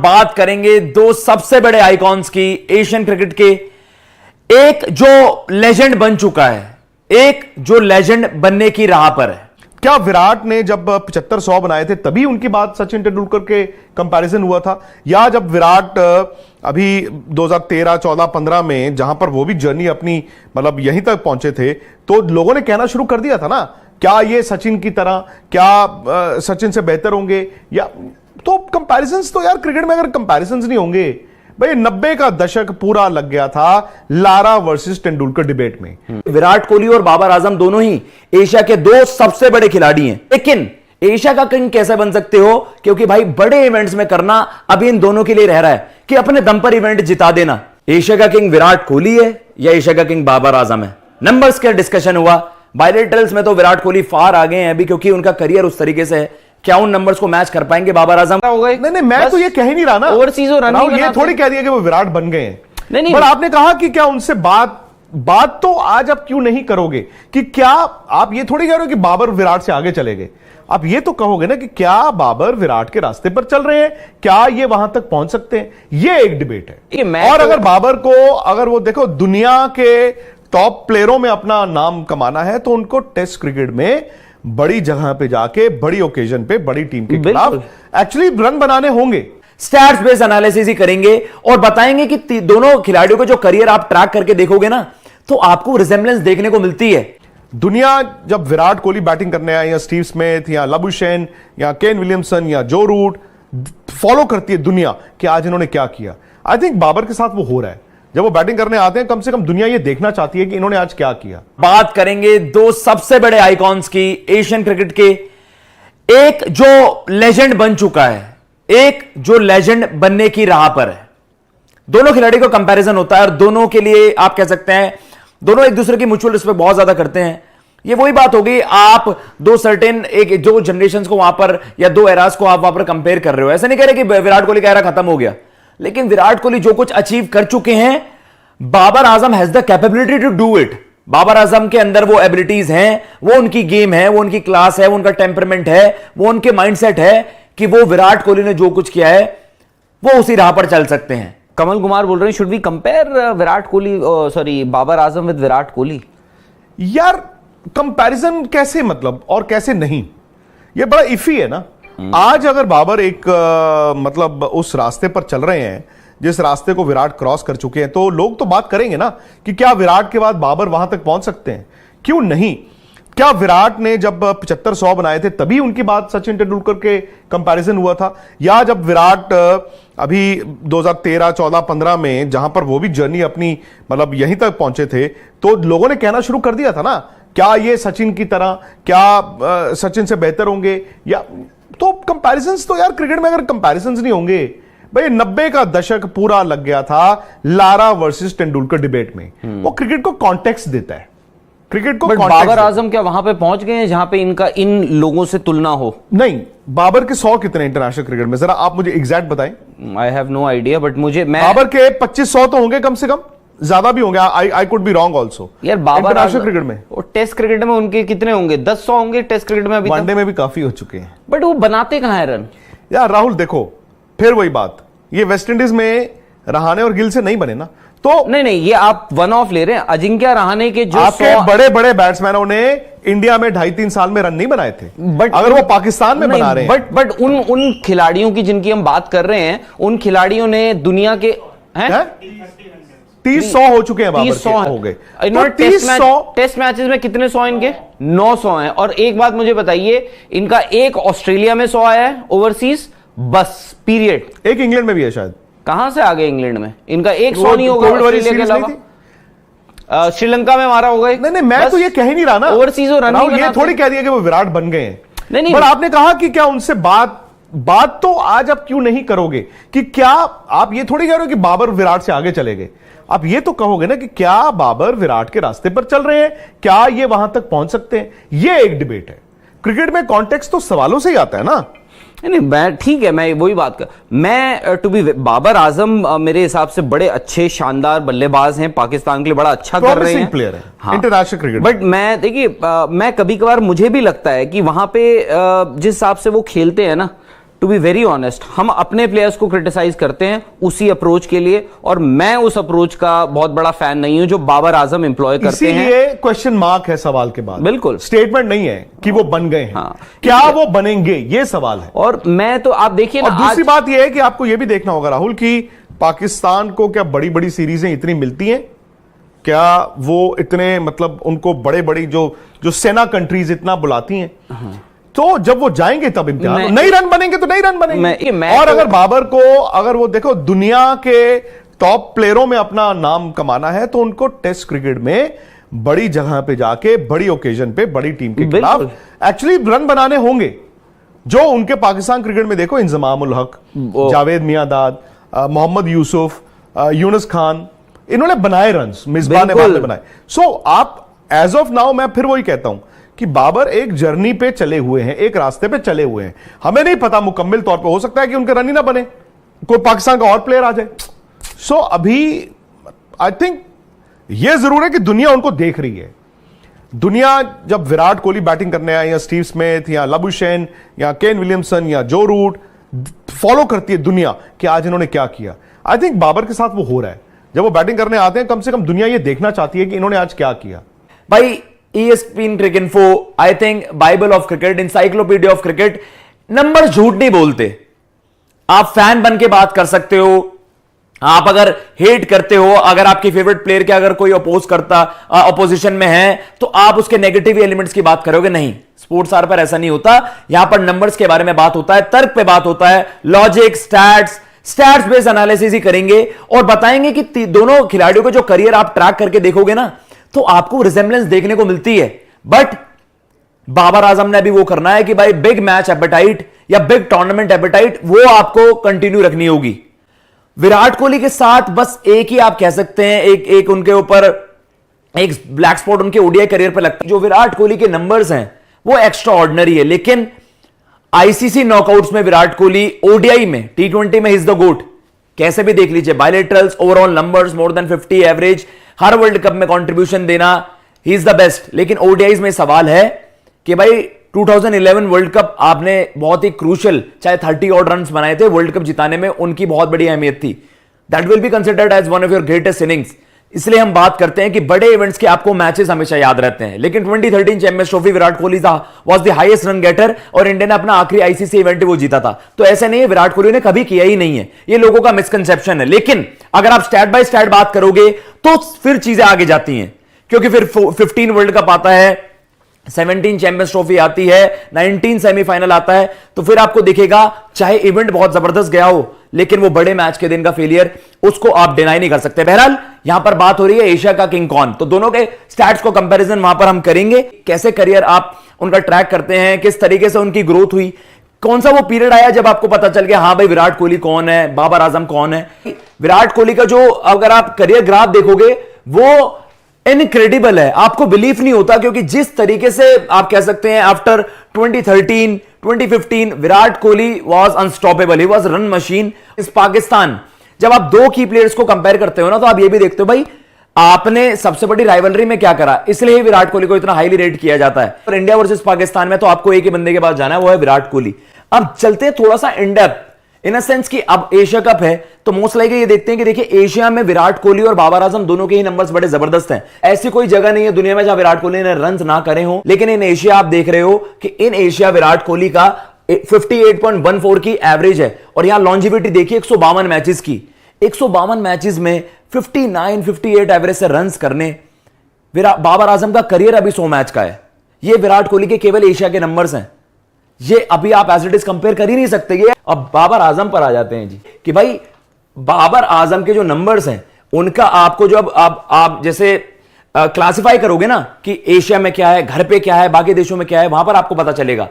बात करेंगे दो सबसे बड़े आइकॉन्स की एशियन क्रिकेट के। एक जो लेजेंड बन चुका है, एक जो लेजेंड बनने की राह पर है। क्या विराट ने जब 75-100 बनाए थे तभी उनकी बात सचिन तेंदुलकर के कंपैरिजन हुआ था, या जब विराट अभी 2013, 14, 15 में जहां पर वो भी जर्नी अपनी मतलब यहीं तक पहुंचे थे तो लोगों ने कहना शुरू कर दिया था ना, क्या ये सचिन की तरह, क्या सचिन से बेहतर होंगे? या तो कंपैरिजंस तो यार क्रिकेट में अगर कंपैरिजंस नहीं होंगे भाई, 90 का दशक पूरा लग गया था लारा वर्सेस तेंदुलकर डिबेट में। विराट कोहली और बाबर आजम दोनों ही एशिया के दो सबसे बड़े खिलाड़ी हैं, लेकिन एशिया का किंग कैसे बन सकते हो? क्योंकि भाई बड़े इवेंट्स में करना अभी इन दोनों के लिए रह रहा है कि अपने दम पर इवेंट जिता देना। एशिया का किंग विराट कोहली है या एशिया का किंग बाबर आजम है? नंबर्स का डिस्कशन हुआ, बायलेटरल्स में तो विराट कोहली फार आ गए हैं अभी, क्योंकि उनका करियर उस तरीके से है। क्या उन नंबर्स को मैच कर पाएंगे बाबर आजम? नहीं, मैं तो ये कह ही नहीं रहा ना, ओवरसीज और रन ये थोड़ी कह दिया कि वो विराट बन गए हैं। नहीं, पर आपने कहा कि क्या उनसे बात तो आज आप क्यों नहीं करोगे? कि क्या आप ये थोड़ी कह रहे हो कि बाबर विराट से आगे चले गए? आप ये तो कहोगे ना कि क्या बाबर विराट के रास्ते पर चल रहे हैं, क्या ये वहां तक पहुंच सकते हैं? ये एक डिबेट है। और अगर बाबर को, अगर वो देखो दुनिया के टॉप प्लेयरों में अपना नाम कमाना है तो उनको टेस्ट क्रिकेट में बड़ी जगह पे जाके, बड़ी ओकेजन पे, बड़ी टीम के खिलाफ एक्चुअली रन बनाने होंगे। स्टैट्स बेस्ड एनालिसिस ही करेंगे और बताएंगे कि दोनों खिलाड़ियों को जो करियर आप ट्रैक करके देखोगे ना, तो आपको रिजेम्बलेंस देखने को मिलती है। दुनिया जब विराट कोहली बैटिंग करने आए, या स्टीव स्मिथ या लबुशेन या केन विलियमसन या जो रूट, फॉलो करती है दुनिया कि आज इन्होंने क्या किया। आई थिंक बाबर के साथ वो हो रहा है। जब वो बैटिंग करने आते हैं, कम से कम दुनिया ये देखना चाहती है कि इन्होंने आज क्या किया। बात करेंगे दो सबसे बड़े आइकॉन्स की एशियन क्रिकेट के। एक जो लेजेंड बन चुका है, एक जो लेजेंड बनने की राह पर है। दोनों खिलाड़ी को कंपैरिजन होता है और दोनों के लिए आप कह सकते हैं दोनों एक दूसरे की म्यूचुअल रिस्पेक्ट बहुत ज्यादा करते हैं। ये वही बात होगी, आप दो सर्टेन एक दो जनरेशंस को वहां पर या दो एरास को आप वहां पर कंपेयर कर रहे हो। ऐसा नहीं कह रहे कि विराट कोहली का एरा खत्म हो गया, लेकिन विराट कोहली जो कुछ अचीव कर चुके हैं, Babar Azam has the capability to do it. Babar Azam के अंदर वो एबिलिटीज हैं, वो उनकी गेम है, वो उनकी क्लास है, वो उनका टेम्परमेंट है, वो उनके माइंडसेट है कि वो विराट कोहली ने जो कुछ किया है वो उसी राह पर चल सकते हैं। कमल कुमार बोल रहे हैं, should we compare Virat Kohli, sorry Babar Azam with Virat Kohli? यार कंपैरिजन कैसे, मतलब और कैसे नहीं, ये बड़ा इफी है ना। आज अगर बाबर एक मतलब उस रास्ते पर चल रहे हैं जिस रास्ते को विराट क्रॉस कर चुके हैं, तो लोग तो बात करेंगे ना कि क्या विराट के बाद बाबर वहां तक पहुंच सकते हैं? क्यों नहीं? क्या विराट ने जब 75-100 बनाए थे तभी उनकी बात सचिन तेंदुलकर के कंपैरिजन हुआ था, या जब विराट अभी 2013, 14, 15 में जहां पर वो भी जर्नी अपनी मतलब यहीं तक पहुंचे थे तो लोगों ने कहना शुरू कर दिया था ना, क्या ये सचिन की तरह, क्या सचिन से बेहतर होंगे? या तो कंपैरिजंस तो यार क्रिकेट में अगर कंपैरिजंस नहीं होंगे भाई, 90 का दशक पूरा लग गया था लारा वर्सेस तेंदुलकर डिबेट में। वो क्रिकेट को कॉन्टेक्स्ट देता है, क्रिकेट को। बाबर आजम क्या वहां पे पहुंच गए हैं जहां पे इनका इन लोगों से तुलना हो? नहीं, बाबर के 100 कितने इंटरनेशनल क्रिकेट में, जरा आप मुझे एग्जैक्ट बताएं। I have no idea, but Babar के 2500 तो होंगे कम से कम, ज्यादा भी होंगे। I could be wrong also. यार बाबर इंटरनेशनल क्रिकेट में और टेस्ट क्रिकेट में उनके कितने होंगे? 10-100 होंगे टेस्ट क्रिकेट में। अभी वनडे में भी काफी हो चुके हैं, बट वो बनाते कहां है रन? यार राहुल देखो, फिर वही बात, ये वेस्ट इंडीज में रहाणे और गिल से नहीं बने ना, तो नहीं, ये आप वन ऑफ ले रहे हैं। अजिंक्य रहाणे के जो आपके बड़े बड़े बैट्समैनों ने इंडिया में 2.5-3 साल में रन नहीं बनाए थे, बट अगर वो पाकिस्तान में बना रहे हैं। बट उन खिलाड़ियों की जिनकी हम बात कर रहे हैं, उन खिलाड़ियों ने दुनिया के 30-100 हो चुके हैं, 30-100 हो गए। टेस्ट मैचेस में कितने 100 इनके? 900 हैं। और एक बात मुझे बताइए, इनका एक ऑस्ट्रेलिया में 100 आया है ओवरसीज, बस पीरियड। एक इंग्लैंड में भी है शायद। कहां से आ गए इंग्लैंड में? इनका एक 100 नहीं होगा ऑस्ट्रेलिया के अलावा। श्रीलंका में मारा होगा। नहीं, मैं तो ये कह ही नहीं रहा ना, ओवरसीज और रन ये थोड़ी कह दिया कि वो विराट बन गए हैं। नहीं, पर आपने कहा कि क्या उनसे बात तो आज आप क्यों नहीं करोगे? कि क्या आप ये थोड़ी कह रहे हो कि बाबर विराट से आगे चले गए? आप ये तो कहोगे ना कि क्या बाबर विराट के रास्ते पर चल रहे हैं, क्या ये वहां तक पहुंच सकते हैं? ये एक डिबेट है। क्रिकेट में कॉन्टेक्स्ट तो सवालों से ही आता है ना। नहीं, मैं ठीक है, मैं वही बात कर, मैं टू बी बाबर आजम मेरे हिसाब से बड़े अच्छे शानदार बल्लेबाज हैं, पाकिस्तान के लिए बड़ा अच्छा कर रहे हैं, प्लेयर है हाँ, इंटरनेशनल क्रिकेट। बट मैं देखिए, मैं कभी कभार मुझे भी लगता है कि वहां पे जिस हिसाब से वो खेलते हैं ना, टू बी वेरी ऑनेस्ट, हम अपने प्लेयर्स को क्रिटिसाइज करते हैं उसी अप्रोच के लिए, और मैं उस अप्रोच का बहुत बड़ा फैन नहीं हूं जो बाबर आजम एम्प्लॉय करते हैं। इसीलिए क्वेश्चन मार्क है सवाल के बाद, बिल्कुल स्टेटमेंट नहीं है कि वो बन गए हैं। हाँ, क्या वो बनेंगे, ये सवाल है। और मैं तो आप देखिए और ना, दूसरी बात यह है कि आपको यह भी देखना होगा राहुल कि पाकिस्तान को क्या बड़ी बड़ी सीरीजें इतनी मिलती हैं? क्या वो इतने मतलब उनको बड़े बड़ी जो सेना कंट्रीज इतना बुलाती हैं? तो जब वो जाएंगे तब इम्तिहान, नहीं रन बनेंगे तो नहीं रन बनेंगे। और अगर बाबर को, अगर वो देखो दुनिया के टॉप प्लेयरों में अपना नाम कमाना है तो उनको टेस्ट क्रिकेट में बड़ी जगह पे जाके, बड़ी ओकेजन पे, बड़ी टीम के खिलाफ एक्चुअली रन बनाने होंगे। जो उनके पाकिस्तान क्रिकेट में देखो, इंजमामुल हक, जावेद मियांदाद, मोहम्मद यूसुफ, यूनुस खान, इन्होंने बनाए रन, मिसबा ने बाद में बनाए। सो आप एज ऑफ नाउ, मैं फिर वही कहता हूं कि बाबर एक जर्नी पे चले हुए हैं, एक रास्ते पे चले हुए हैं। हमें नहीं पता मुकम्मल तौर पे, हो सकता है कि उनके रन ही ना बने, कोई पाकिस्तान का और प्लेयर आ जाए। सो अभी आई थिंक यह जरूर है कि दुनिया उनको देख रही है। दुनिया जब विराट कोहली बैटिंग करने आए, या स्टीव स्मिथ, या लबुशेन, या केन विलियमसन, या जो रूट, फॉलो करती है दुनिया कि आज इन्होंने क्या किया। आई थिंक बाबर के साथ वो हो रहा है। जब वो बैटिंग करने आते हैं, कम से कम दुनिया ये देखना चाहती है कि इन्होंने आज क्या किया। भाई ESPN Cricinfo, I think Bible of cricket, encyclopedia of cricket, number झूठ नहीं बोलते। आप फैन बन के बात कर सकते हो, आप अगर हेट करते हो, अगर आपकी फेवरेट प्लेयर के अगर कोई अपोजिशन में है तो आप उसके नेगेटिव एलिमेंट्स की बात करोगे, नहीं। स्पोर्ट्स आर पर ऐसा नहीं होता। यहां पर नंबर्स के बारे में बात होता है, तर्क पे बात होता है, लॉजिक, स्टैट्स बेस्ड एनालिसिस ही करेंगे और बताएंगे कि दोनों खिलाड़ियों का जो करियर आप ट्रैक करके देखोगे ना, तो आपको रिजेम्बलेंस देखने को मिलती है। बट बाबर आजम ने भी वो करना है कि भाई बिग मैच एपेटाइट या बिग टूर्नामेंट एपेटाइट वो आपको कंटिन्यू रखनी होगी। विराट कोहली के साथ बस एक ही आप कह सकते हैं, एक उनके ऊपर एक ब्लैक स्पॉट उनके ओडीआई करियर पर लगता है। जो विराट कोहली के नंबर्स हैं वो एक्स्ट्रा ऑर्डिनरी है, लेकिन आईसीसी नॉकआउट्स में विराट कोहली, ओडीआई में, T20 में, ही इज द गोट। कैसे भी देख लीजिए, bilaterals, overall numbers, more than 50 average, हर वर्ल्ड कप में कंट्रीब्यूशन देना, ही इज द बेस्ट। लेकिन ओडीआईज में सवाल है कि भाई 2011 वर्ल्ड कप आपने बहुत ही क्रूशियल, चाहे 30 ऑड रन बनाए थे, वर्ल्ड कप जिताने में उनकी बहुत बड़ी अहमियत थी। That will be considered as one of your greatest innings. इसलिए हम बात करते हैं कि बड़े इवेंट्स के आपको मैचेस हमेशा याद रहते हैं। लेकिन 2013 champions trophy Virat Kohli was the highest run getter और इंडिया ने अपना आखिरी आईसीसी इवेंट वो जीता था। तो ऐसे नहीं है, विराट कोहली ने कभी किया ही नहीं है, ये लोगों का मिसकंसेप्शन है। लेकिन अगर आप स्टैट बाय स्टैट बात करोगे तो फिर चीजें आगे जाती हैं, क्योंकि फिर 15 वर्ल्ड कप आता है, 17 चैंपियंस ट्रॉफी आती है, 19 सेमीफाइनल आता है, तो फिर आपको दिखेगा चाहे इवेंट बहुत जबरदस्त गया हो, लेकिन वो बड़े मैच के दिन का फेलियर उसको आप डिनाई नहीं कर सकते। बहरहाल यहां पर बात हो रही है एशिया का किंग कौन, तो दोनों के स्टैट्स को कंपैरिजन वहां पर हम करेंगे, कैसे करियर आप उनका ट्रैक करते हैं, किस तरीके से उनकी ग्रोथ हुई, कौन सा वो पीरियड आया जब आपको पता चल गया हाँ भाई विराट कोहली कौन है, बाबर आजम कौन है। विराट कोहली का जो अगर आप करियर ग्राफ देखोगे वो इनक्रेडिबल है, आपको बिलीफ नहीं होता, क्योंकि जिस तरीके से आप कह सकते हैं after 2013 2015 Virat Kohli was unstoppable, he was run machine. इस पाकिस्तान जब आप दो की प्लेयर्स को कंपेयर करते हो ना, तो आप ये भी देखते हो भाई आपने सबसे बड़ी राइवलरी में क्या करा, इसलिए ही विराट कोहली को इतना हाईली रेट किया जाता है। और इंडिया वर्सेस पाकिस्तान में तो आपको एक ही बंदे के पास जाना है, वो है विराट कोहली। अब चलते हैं थोड़ा सा in depth, in a sense कि अब एशिया कप है तो मोस्ट लाइकली ये देखते हैं कि देखिए एशिया में विराट कोहली और बाबर आजम दोनों के ही नंबर्स बड़े जबरदस्त हैं। ऐसी कोई जगह नहीं है दुनिया में जहां विराट कोहली ने रन ना करे हो, लेकिन इन एशिया आप देख रहे हो कि इन एशिया विराट कोहली का 58.14 की एवरेज है। और यहां लॉन्जिविटी देखिए 152 मैचेस की, 152 मैचेस में 59-58 एवरेज से रन करने। बाबर आजम का करियर अभी 100 मैच का है, ये विराट कोहली के केवल एशिया के नंबर्स हैं। ये अभी आप एज इट इज कंपेयर कर ही नहीं सकते। ये अब बाबर आजम पर आ जाते हैं जी कि भाई बाबर आजम के जो नंबर्स हैं उनका आपको जो अब आप जैसे क्लासिफाई करोगे ना कि एशिया में क्या है, घर पे क्या है, बाकी देशों में क्या है, वहां पर आपको पता चलेगा।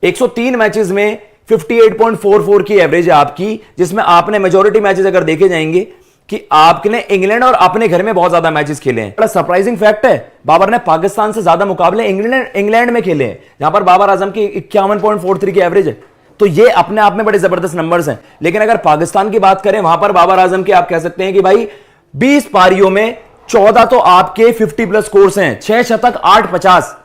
103 मैचेस में 58.44 की एवरेज है आपकी, जिसमें आपने मेजॉरिटी मैचेस अगर देखे जाएंगे कि आपने इंग्लैंड और अपने घर में बहुत ज्यादा मैचेस खेले हैं। बड़ा सरप्राइजिंग फैक्ट है, बाबर ने पाकिस्तान से ज्यादा मुकाबले इंग्लैंड में खेले हैं, जहां पर बाबर आजम की 51.43 की एवरेज है। तो ये अपने आप में बड़े जबरदस्त नंबर्स हैं। लेकिन अगर पाकिस्तान की बात करें, वहां पर बाबर आजम के आप कह सकते हैं कि भाई 20 पारियों में 14 तो आपके 50 प्लस स्कोर्स हैं, 6 शतक 8 50।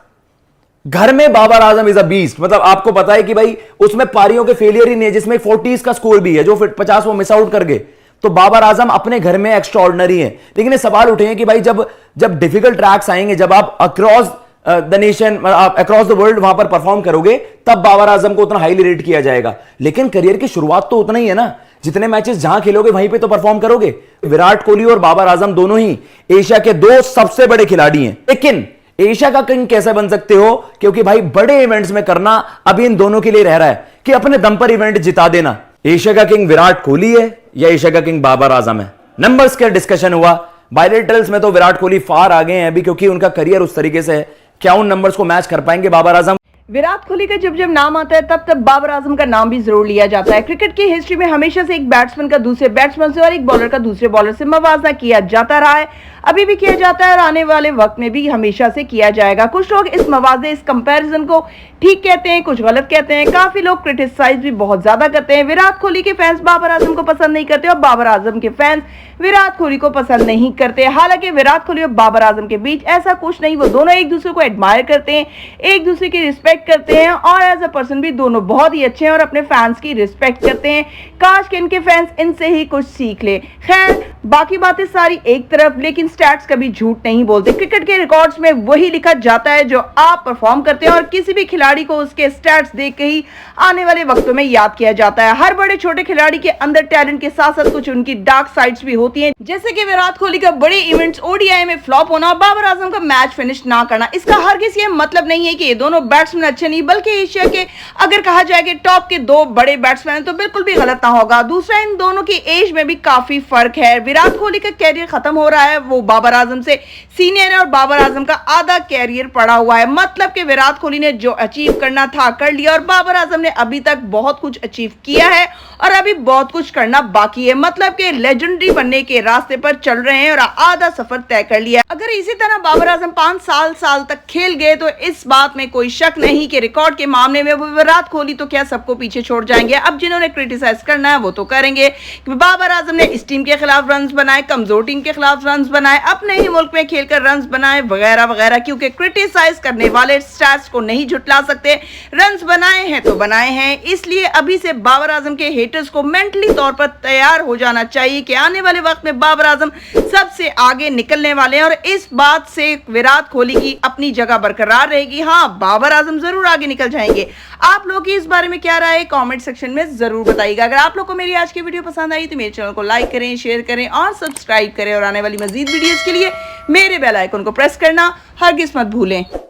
घर में Babar Azam is a beast. मतलब आपको पता है कि भाई उसमें पारियों के फेलियर ही नहीं है, जिसमें 40s का स्कोर भी है, जो 50 वो मिस आउट कर गए। तो बाबर आजम अपने घर में एक्स्ट्रा ऑर्डिनरी है। लेकिन ये सवाल उठे हैं कि भाई जब डिफिकल्ट ट्रैक्स आएंगे, जब आप across the nation, across the world वहां पर परफॉर्म करोगे, तब बाबर आजम को उतना हाईली रेट किया जाएगा। लेकिन करियर की शुरुआत तो उतना ही है ना, जितने मैचेस जहां खेलोगे वहीं पे तो परफॉर्म करोगे। विराट कोहली और बाबर आजम दोनों ही एशिया के 2 सबसे बड़े खिलाड़ी हैं। लेकिन एशिया का किंग कैसे बन सकते हो? क्योंकि भाई बड़े इवेंट्स में करना अभी इन दोनों के लिए रह रहा है कि अपने दम पर इवेंट जिता देना। एशिया का किंग विराट कोहली है या एशिया का किंग बाबर आजम है? नंबर्स का डिस्कशन हुआ, बायलेटरल्स में तो विराट कोहली फार आगे हैं अभी, क्योंकि उनका करियर उस तरीके से है। क्या उन नंबर्स को मैच कर पाएंगे बाबर आजम? विराट कोहली का जब जब नाम आता है तब तब बाबर आजम का नाम भी जरूर लिया जाता है। क्रिकेट की हिस्ट्री में हमेशा से एक बैट्समैन का दूसरे बैट्समैन से और एक बॉलर का दूसरे बॉलर से मवाजना किया जाता रहा है, अभी भी किया जाता है और आने वाले वक्त में भी हमेशा से किया जाएगा। कुछ लोग इस मवाजे, इस कंपैरिजन को ठीक कहते हैं, कुछ गलत कहते हैं, काफी लोग क्रिटिसाइज भी बहुत ज्यादा करते हैं। विराट कोहली के फैंस बाबर आजम को पसंद नहीं करते और बाबर आजम के फैंस विराट कोहली को पसंद नहीं करते। हालांकि विराट कोहली और बाबर आजम के बीच ऐसा कुछ नहीं, वो दोनों एक दूसरे को एडमायर करते हैं, एक दूसरे की रिस्पेक्ट करते हैं और एज अ पर्सन भी दोनों बहुत ही अच्छे हैं और अपने फैंस की रिस्पेक्ट करते हैं। काश कि इनके फैंस इनसे ही कुछ सीख ले। खैर, बाकी बातें सारी एक तरफ, लेकिन स्टैट्स कभी झूठ नहीं बोलते। क्रिकेट के रिकॉर्ड्स में वही लिखा जाता है जो आप परफॉर्म करते हैं और किसी भी खिलाड़ी को उसके स्टैट्स देख के ही आने वाले वक्तों में याद किया जाता है। हर बड़े छोटे खिलाड़ी के अंदर टैलेंट के साथ साथ कुछ उनकी डार्क साइड्स भी होती हैं, जैसे कि विराट कोहली का बड़े इवेंट्स ओडीआई में फ्लॉप होना और बाबर आजम का मैच फिनिश ना करना। इसका हरगिज ये मतलब नहीं है कि ये दोनों बैट्समैन अच्छे नहीं, बल्कि एशिया के अगर कहा जाए कि टॉप के 2 बड़े बैट्समैन तो बिल्कुल भी गलत ना होगा। दूसरा, इन दोनों की एज में भी काफी फर्क है। विराट कोहली का कैरियर खत्म हो रहा है, वो बाबर आजम से सीनियर है और बाबर आजम का आधा कैरियर पड़ा हुआ है। मतलब कि विराट कोहली ने जो अचीव करना था कर लिया और बाबर आजम ने अभी तक बहुत कुछ अचीव किया है और अभी बहुत कुछ करना बाकी है। मतलब कि लेजेंडरी बनने के रास्ते पर चल रहे हैं और आधा सफर तय कर लिया। अगर इसी तरह बाबर आजम 5 साल तक खेल गए तो इस बात में कोई शक नहीं कि रिकॉर्ड के मामले में वो विराट कोहली तो क्या सबको पीछे छोड़ जाएंगे। अब जिन्होंने क्रिटिसाइज करना है वो तो करेंगे कि बाबर आजम ने इस टीम के खिलाफ रन्स बनाए, कमजोर टीम के खिलाफ रन्स बनाए, अपने ही मुल्क में खेलकर रन्स बनाए वगैरह वगैरह, क्योंकि क्रिटिसाइज करने वाले स्टैट्स को नहीं झुटला सकते। रन्स बनाए हैं तो बनाए हैं, इसलिए अभी से बाबर आजम के हेटर्स को मेंटली तौर पर तैयार हो जाना चाहिए कि आने वाले वक्त में बाबर आजम सबसे आगे निकलने वाले हैं और इस बात से विराट कोहली की अपनी जगह बरकरार रहेगी। हाँ, बाबर आजम जरूर आगे निकल जाएंगे। आप लोग की इस बारे में क्या राय है कमेंट सेक्शन में जरूर बताइएगा। अगर आप लोग को मेरी आज की वीडियो पसंद आई तो मेरे चैनल को लाइक करें, शेयर करें और सब्सक्राइब करें और आने वाली मजीद वीडियोस के लिए मेरे बेल आइकन को प्रेस करना हरगिज मत भूलें।